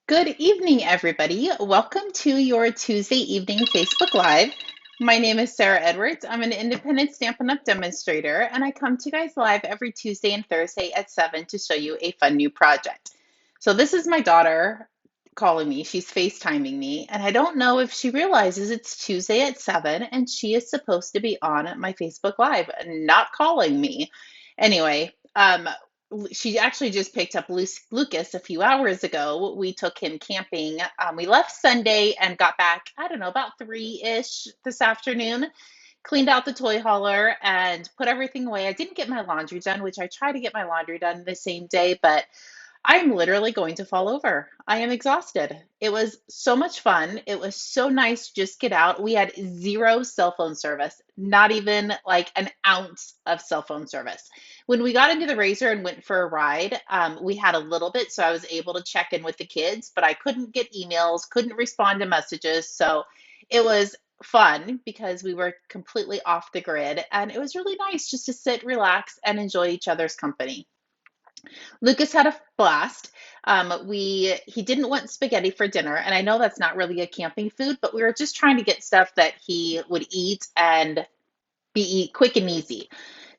Good evening, everybody. Welcome to your Tuesday evening Facebook Live. My name is Sarah Edwards. I'm an independent Stampin' Up! Demonstrator, and I come to you guys live every Tuesday and Thursday at 7 to show you a fun new project. So, this is my daughter calling me. She's FaceTiming me, and I don't know if she realizes it's Tuesday at 7 and she is supposed to be on my Facebook Live, not calling me. Anyway, she actually just picked up Lucas a few hours ago. We took him camping. We left Sunday and got back, I don't know, about 3-ish this afternoon. Cleaned out the toy hauler and put everything away. I didn't get my laundry done, which I try to get my laundry done the same day, but I'm literally going to fall over. I am exhausted. It was so much fun. It was so nice to just get out. We had zero cell phone service, not even like an ounce of cell phone service. When we got into the Razor and went for a ride, we had a little bit, so I was able to check in with the kids, but I couldn't get emails, couldn't respond to messages. So it was fun because we were completely off the grid, and it was really nice just to sit, relax, and enjoy each other's company. Lucas had a blast. He didn't want spaghetti for dinner, and I know that's not really a camping food, but we were just trying to get stuff that he would eat and be quick and easy.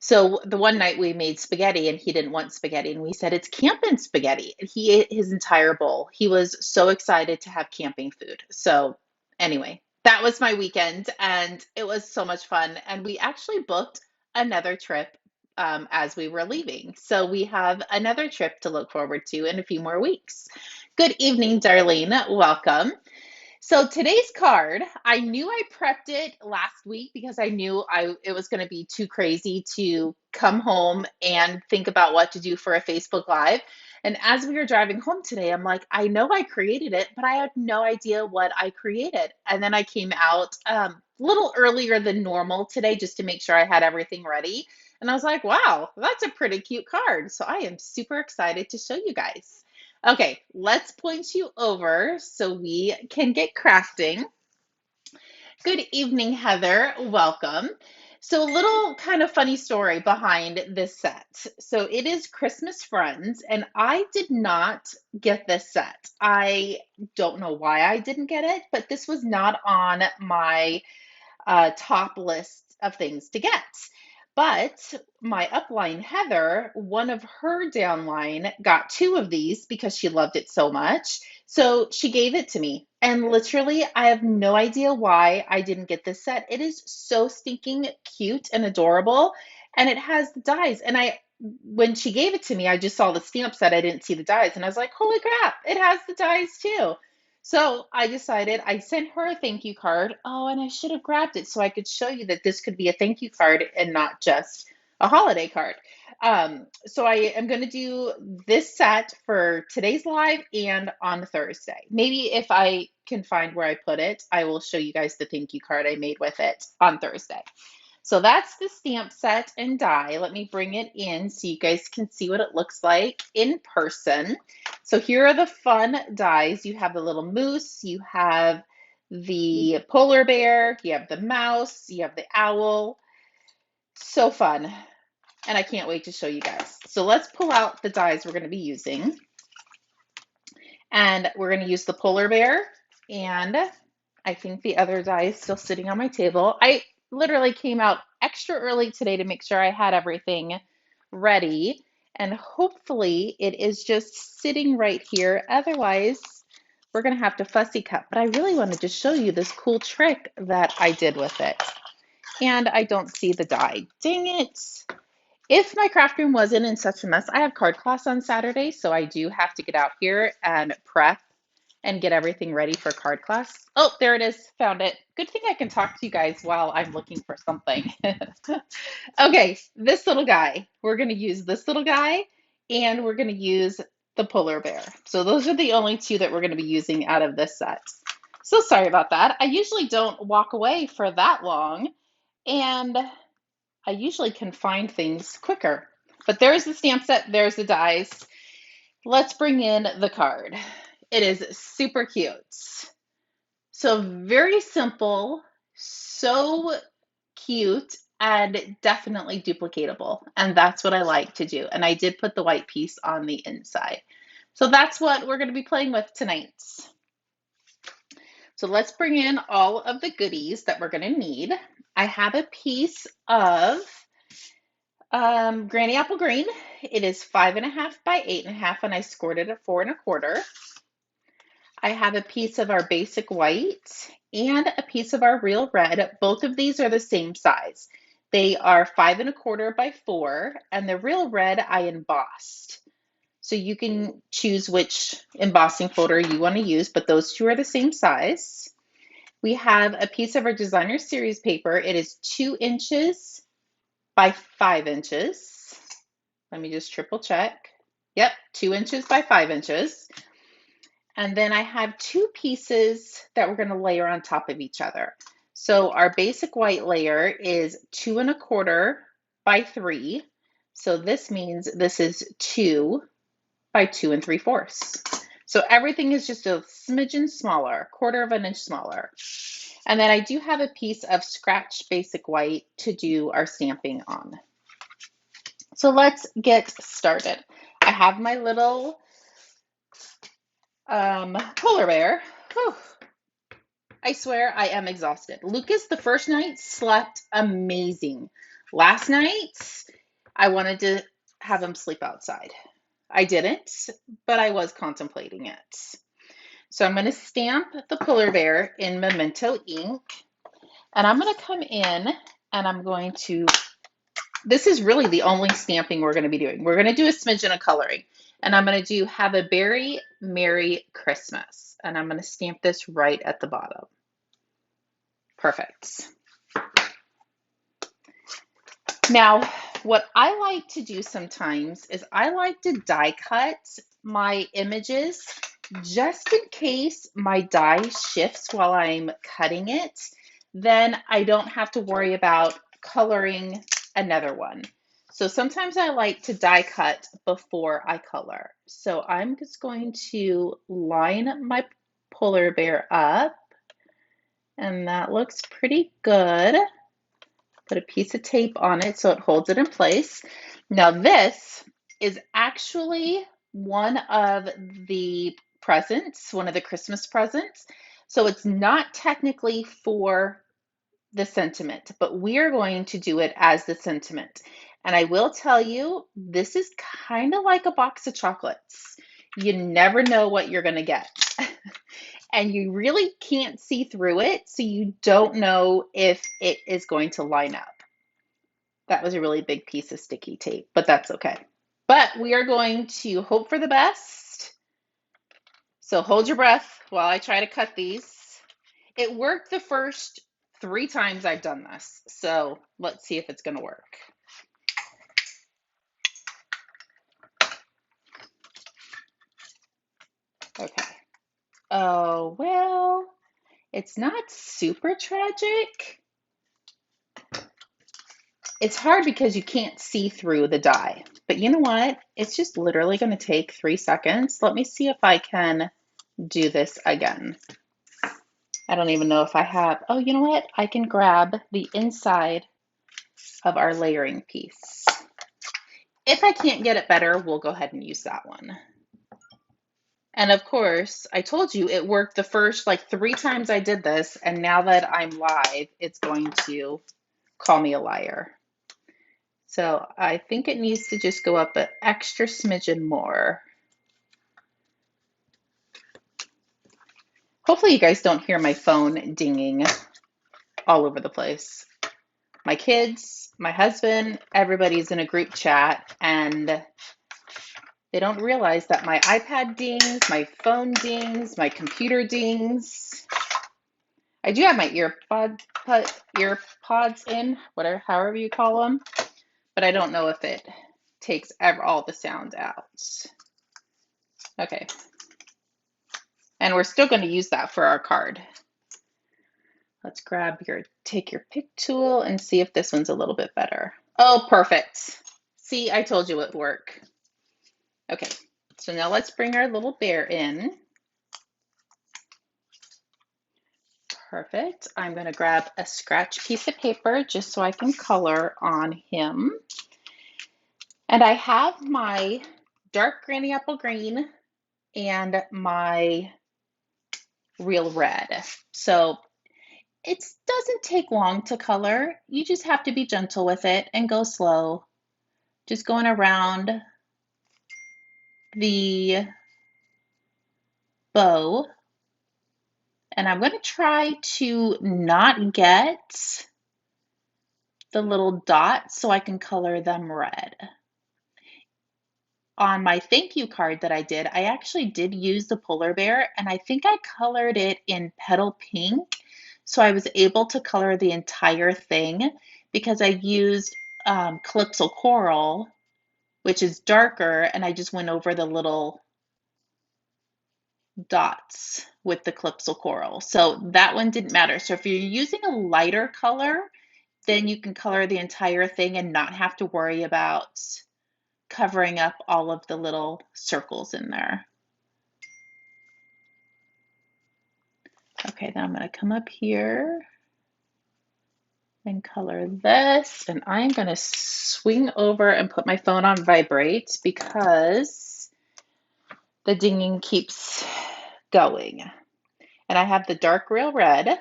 So the one night we made spaghetti and he didn't want spaghetti, and we said it's camping spaghetti. And he ate his entire bowl. He was so excited to have camping food. So anyway, that was my weekend, and it was so much fun. And we actually booked another trip as we were leaving. So we have another trip to look forward to in a few more weeks. Good evening, Darlene. Welcome. So today's card, I knew I prepped it last week because I knew it was going to be too crazy to come home and think about what to do for a Facebook Live. And as we were driving home today, I'm like, I know I created it, but I had no idea what I created. And then I came out a little earlier than normal today just to make sure I had everything ready. And I was like, wow, that's a pretty cute card. So I am super excited to show you guys. Okay, let's point you over so we can get crafting. Good evening, Heather. Welcome. So, a little kind of funny story behind this set. So, it is Christmas Friends, and I did not get this set. I don't know why I didn't get it, but this was not on my top list of things to get. But my upline, Heather, one of her downline got two of these because she loved it so much. So she gave it to me. And literally, I have no idea why I didn't get this set. It is so stinking cute and adorable. And it has the dies. And when she gave it to me, I just saw the stamp set. I didn't see the dies. And I was like, holy crap, it has the dies too. So I decided I sent her a thank you card. Oh, and I should have grabbed it so I could show you that this could be a thank you card and not just a holiday card. So I am going to do this set for today's live and on Thursday. Maybe if I can find where I put it, I will show you guys the thank you card I made with it on Thursday. So that's the stamp set and die. Let me bring it in so you guys can see what it looks like in person. So here are the fun dies. You have the little moose, you have the polar bear, you have the mouse, you have the owl. So fun. And I can't wait to show you guys. So let's pull out the dies we're going to be using. And we're going to use the polar bear, and I think the other die is still sitting on my table. I literally came out extra early today to make sure I had everything ready, and hopefully it is just sitting right here. Otherwise, we're going to have to fussy cut. But I really wanted to show you this cool trick that I did with it. And I don't see the die. Dang it. If my craft room wasn't in such a mess, I have card class on Saturday, so I do have to get out here and prep and get everything ready for card class. Oh, there it is. Found it. Good thing I can talk to you guys while I'm looking for something. Okay, this little guy. We're going to use this little guy, and we're going to use the polar bear. So those are the only two that we're going to be using out of this set. So sorry about that. I usually don't walk away for that long, and I usually can find things quicker. But there's the stamp set, there's the dies. Let's bring in the card. It is super cute. So very simple, so cute, and definitely duplicatable. And that's what I like to do. And I did put the white piece on the inside. So that's what we're going to be playing with tonight. So let's bring in all of the goodies that we're going to need. I have a piece of Granny Apple Green. It is 5.5 by 8.5, and I scored it at 4.25. I have a piece of our basic white and a piece of our real red. Both of these are the same size. They are 5.25 by 4, and the real red I embossed. So you can choose which embossing folder you want to use, but those two are the same size. We have a piece of our designer series paper. It is 2 inches by 5 inches. Let me just triple check. Yep, 2 inches by 5 inches. And then I have 2 pieces that we're going to layer on top of each other. So our basic white layer is 2.25 by 3. So this means this is 2 by 2 3/4. So everything is just a smidgen smaller, 1/4 of an inch smaller. And then I do have a piece of scratch basic white to do our stamping on. So let's get started. I have my little polar bear. Whew. I swear I am exhausted. Lucas, the first night, slept amazing. Last night, I wanted to have him sleep outside. I didn't, but I was contemplating it. So I'm going to stamp the polar bear in Memento ink. And I'm going to come in and I'm going to, this is really the only stamping we're going to be doing. We're going to do a smidgen of coloring. And I'm going to do Have a Very Merry Christmas. And I'm going to stamp this right at the bottom. Perfect. Now, what I like to do sometimes is I like to die cut my images just in case my die shifts while I'm cutting it. Then I don't have to worry about coloring another one. So sometimes I like to die cut before I color. So I'm just going to line my polar bear up, and that looks pretty good. Put a piece of tape on it so it holds it in place. Now this is actually one of the presents, one of the Christmas presents. So it's not technically for the sentiment, but we are going to do it as the sentiment. And I will tell you, this is kind of like a box of chocolates. You never know what you're going to get. And you really can't see through it, so you don't know if it is going to line up. That was a really big piece of sticky tape, but that's okay. But we are going to hope for the best. So hold your breath while I try to cut these. It worked the first 3 times I've done this, so let's see if it's going to work. Okay. Oh, well, it's not super tragic. It's hard because you can't see through the die, but you know what? It's just literally going to take 3 seconds. Let me see if I can do this again. I don't even know if I have, oh, you know what? I can grab the inside of our layering piece. If I can't get it better, we'll go ahead and use that one. And of course, I told you it worked the first like 3 times I did this, and now that I'm live, it's going to call me a liar. So I think it needs to just go up an extra smidgen more. Hopefully you guys don't hear my phone dinging all over the place. My kids, my husband, everybody's in a group chat, and they don't realize that my iPad dings, my phone dings, my computer dings. I do have my earpods in, whatever, however you call them, but I don't know if it takes all the sound out. Okay. And we're still going to use that for our card. Let's take your pick tool and see if this one's a little bit better. Oh, perfect. See, I told you it would work. Okay, so now let's bring our little bear in. Perfect. I'm going to grab a scratch piece of paper just so I can color on him. And I have my dark Granny Apple Green and my real red. So it doesn't take long to color. You just have to be gentle with it and go slow. Just going around the bow. And I'm going to try to not get the little dots so I can color them red. On my thank you card that I did, I actually did use the polar bear, and I think I colored it in petal pink. So I was able to color the entire thing because I used Calypso Coral, which is darker, and I just went over the little dots with the Calypso Coral. So that one didn't matter. So if you're using a lighter color, then you can color the entire thing and not have to worry about covering up all of the little circles in there. Okay, then I'm going to come up here and color this, and I'm going to swing over and put my phone on vibrate because the dinging keeps going. And I have the dark real red.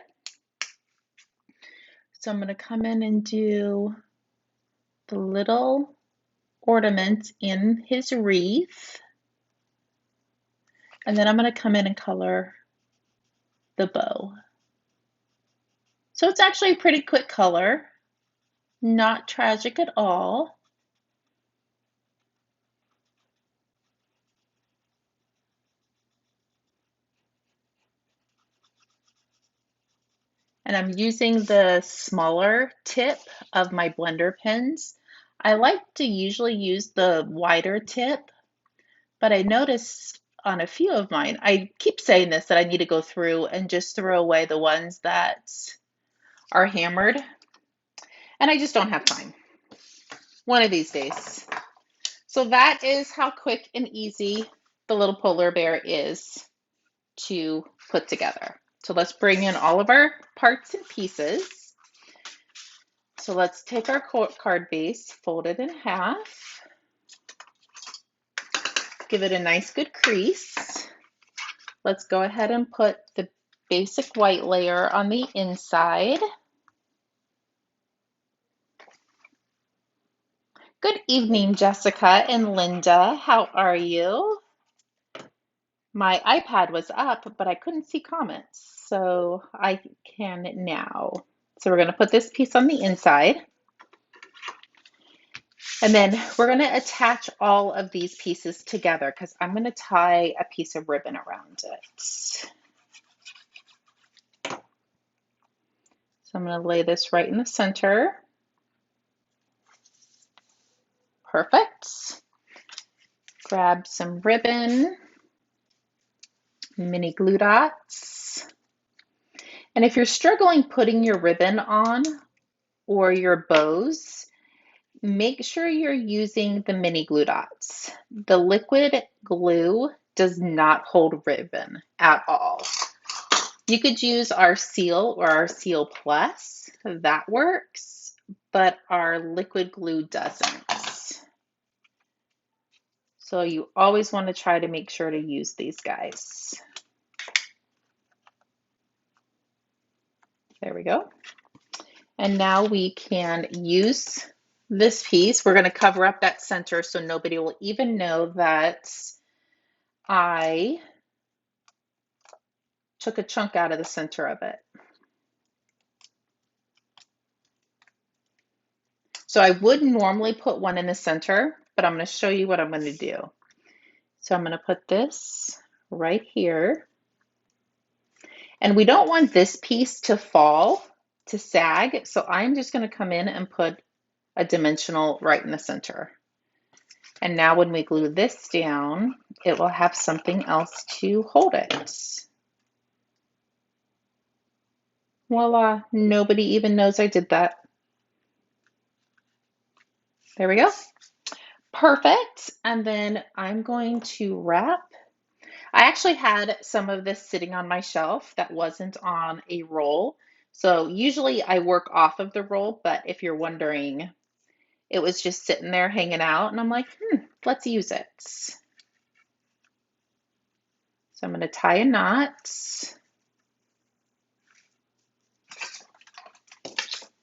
So I'm going to come in and do the little ornament in his wreath. And then I'm going to come in and color the bow. So it's actually a pretty quick color, not tragic at all. And I'm using the smaller tip of my blender pens. I like to usually use the wider tip, but I noticed on a few of mine, I keep saying this, that I need to go through and just throw away the ones that are hammered, and I just don't have time. One of these days. So that is how quick and easy the little polar bear is to put together. So let's bring in all of our parts and pieces. So let's take our card base, fold it in half, give it a nice good crease. Let's go ahead and put the basic white layer on the inside. Good evening, Jessica and Linda. How are you? My iPad was up, but I couldn't see comments, so I can now. So we're going to put this piece on the inside. And then we're going to attach all of these pieces together because I'm going to tie a piece of ribbon around it. So I'm going to lay this right in the center. Perfect. Grab some ribbon, mini glue dots. And if you're struggling putting your ribbon on or your bows, make sure you're using the mini glue dots. The liquid glue does not hold ribbon at all. You could use our Seal or our Seal Plus, that works, but our liquid glue doesn't. So you always want to try to make sure to use these guys. There we go. And now we can use this piece. We're going to cover up that center so nobody will even know that I took a chunk out of the center of it. So I would normally put one in the center, but I'm going to show you what I'm going to do. So I'm going to put this right here. And we don't want this piece to fall, to sag. So I'm just going to come in and put a dimensional right in the center. And now when we glue this down, it will have something else to hold it. Voila, nobody even knows I did that. There we go. Perfect. And then I'm going to wrap. I actually had some of this sitting on my shelf that wasn't on a roll. So usually I work off of the roll, but if you're wondering, it was just sitting there hanging out and I'm like, let's use it. So I'm going to tie a knot,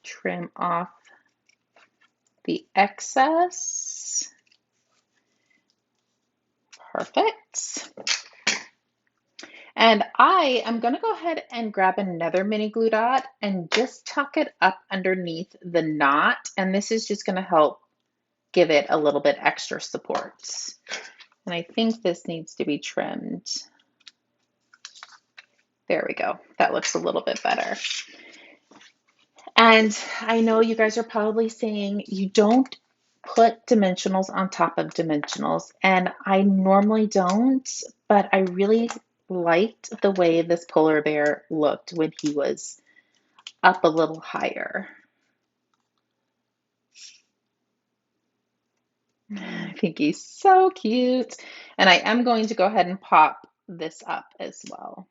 trim off the excess. Perfect. And I am going to go ahead and grab another mini glue dot and just tuck it up underneath the knot. And this is just going to help give it a little bit extra support. And I think this needs to be trimmed. There we go. That looks a little bit better. And I know you guys are probably saying you don't put dimensionals on top of dimensionals, and I normally don't, but I really liked the way this polar bear looked when he was up a little higher. I think he's so cute. And I am going to go ahead and pop this up as well.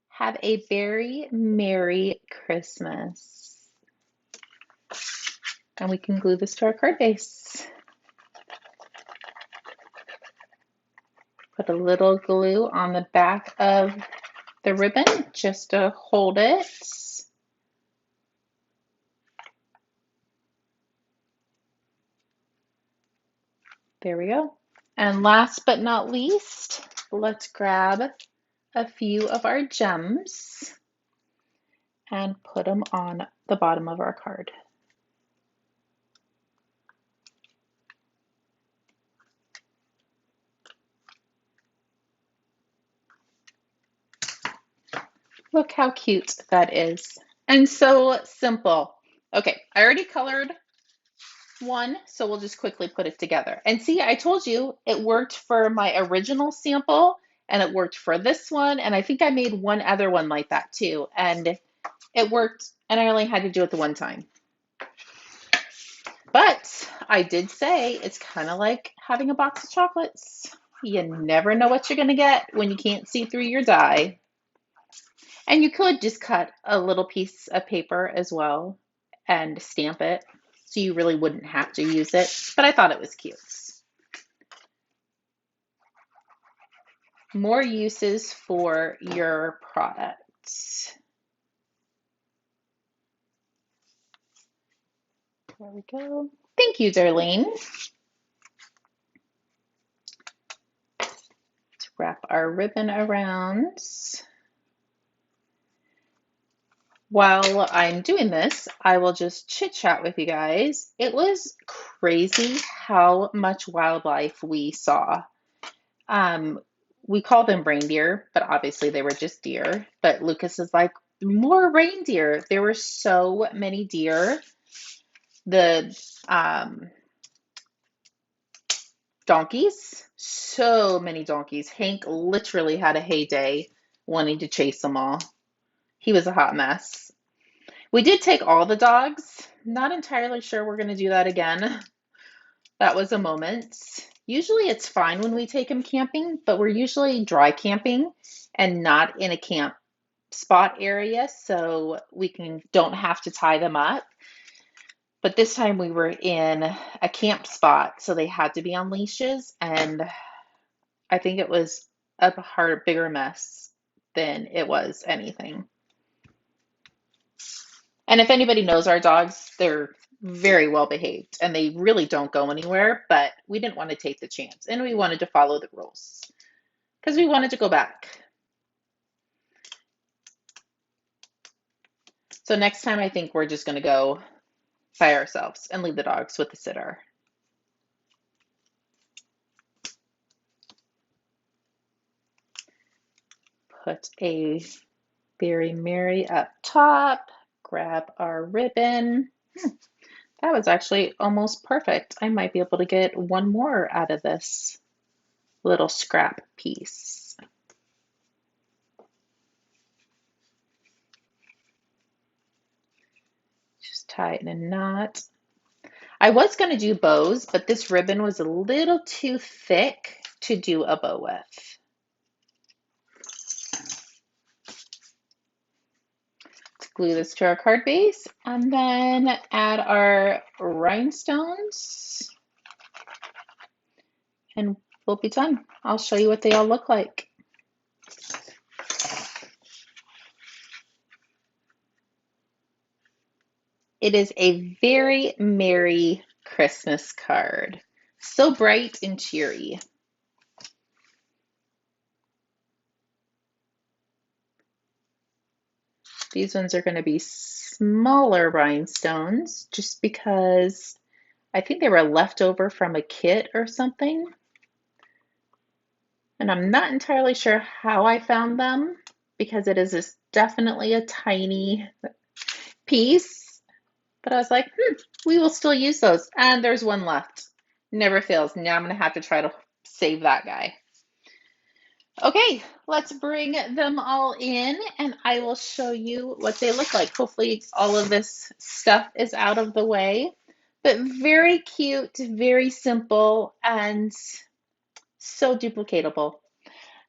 Have a very Merry Christmas. And we can glue this to our card base. Put a little glue on the back of the ribbon just to hold it. There we go. And last but not least, let's grab a few of our gems and put them on the bottom of our card. Look how cute that is. And so simple. Okay, I already colored one, so we'll just quickly put it together. And see, I told you it worked for my original sample and it worked for this one. And I think I made one other one like that too. And it worked, and I only had to do it the one time. But I did say it's kind of like having a box of chocolates. You never know what you're going to get when you can't see through your die. And you could just cut a little piece of paper as well and stamp it, so you really wouldn't have to use it. But I thought it was cute. More uses for your products. There we go. Thank you, Darlene. Let's wrap our ribbon around. While I'm doing this, I will just chit chat with you guys. It was crazy how much wildlife we saw. We call them reindeer, but obviously they were just deer. But Lucas is like, more reindeer. There were so many deer. The donkeys, so many donkeys. Hank literally had a heyday wanting to chase them all. He was a hot mess. We did take all the dogs. Not entirely sure we're going to do that again. That was a moment. Usually it's fine when we take them camping, but we're usually dry camping and not in a camp spot area, so we don't have to tie them up. But this time we were in a camp spot, so they had to be on leashes, and I think it was a bigger mess than it was anything. And if anybody knows our dogs, they're very well behaved and they really don't go anywhere, but we didn't want to take the chance and we wanted to follow the rules because we wanted to go back. So next time I think we're just going to go by ourselves and leave the dogs with the sitter. Put a very merry up top, grab our ribbon. That was actually almost perfect. I might be able to get one more out of this little scrap piece. Just tie it in a knot. I was going to do bows, but this ribbon was a little too thick to do a bow with. Let's glue this to our card base and then add our rhinestones. And we'll be done. I'll show you what they all look like. It is a very merry Christmas card. So bright and cheery. These ones are going to be smaller rhinestones just because I think they were left over from a kit or something. And I'm not entirely sure how I found them because it is definitely a tiny piece. But I was like, we will still use those. And there's one left. Never fails. Now I'm going to have to try to save that guy. Okay, let's bring them all in and I will show you what they look like. Hopefully all of this stuff is out of the way, but very cute, very simple, and so duplicatable.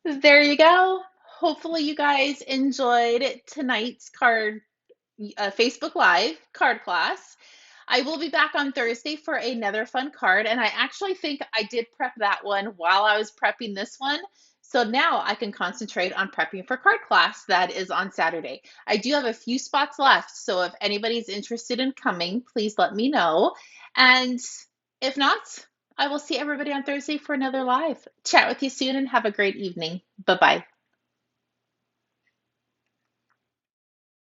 There you go. Hopefully you guys enjoyed tonight's Facebook Live card class. I will be back on Thursday for another fun card, and I actually think I did prep that one while I was prepping this one. So now I can concentrate on prepping for card class that is on Saturday. I do have a few spots left, so if anybody's interested in coming, please let me know. And if not, I will see everybody on Thursday for another live. Chat with you soon and have a great evening. Bye-bye.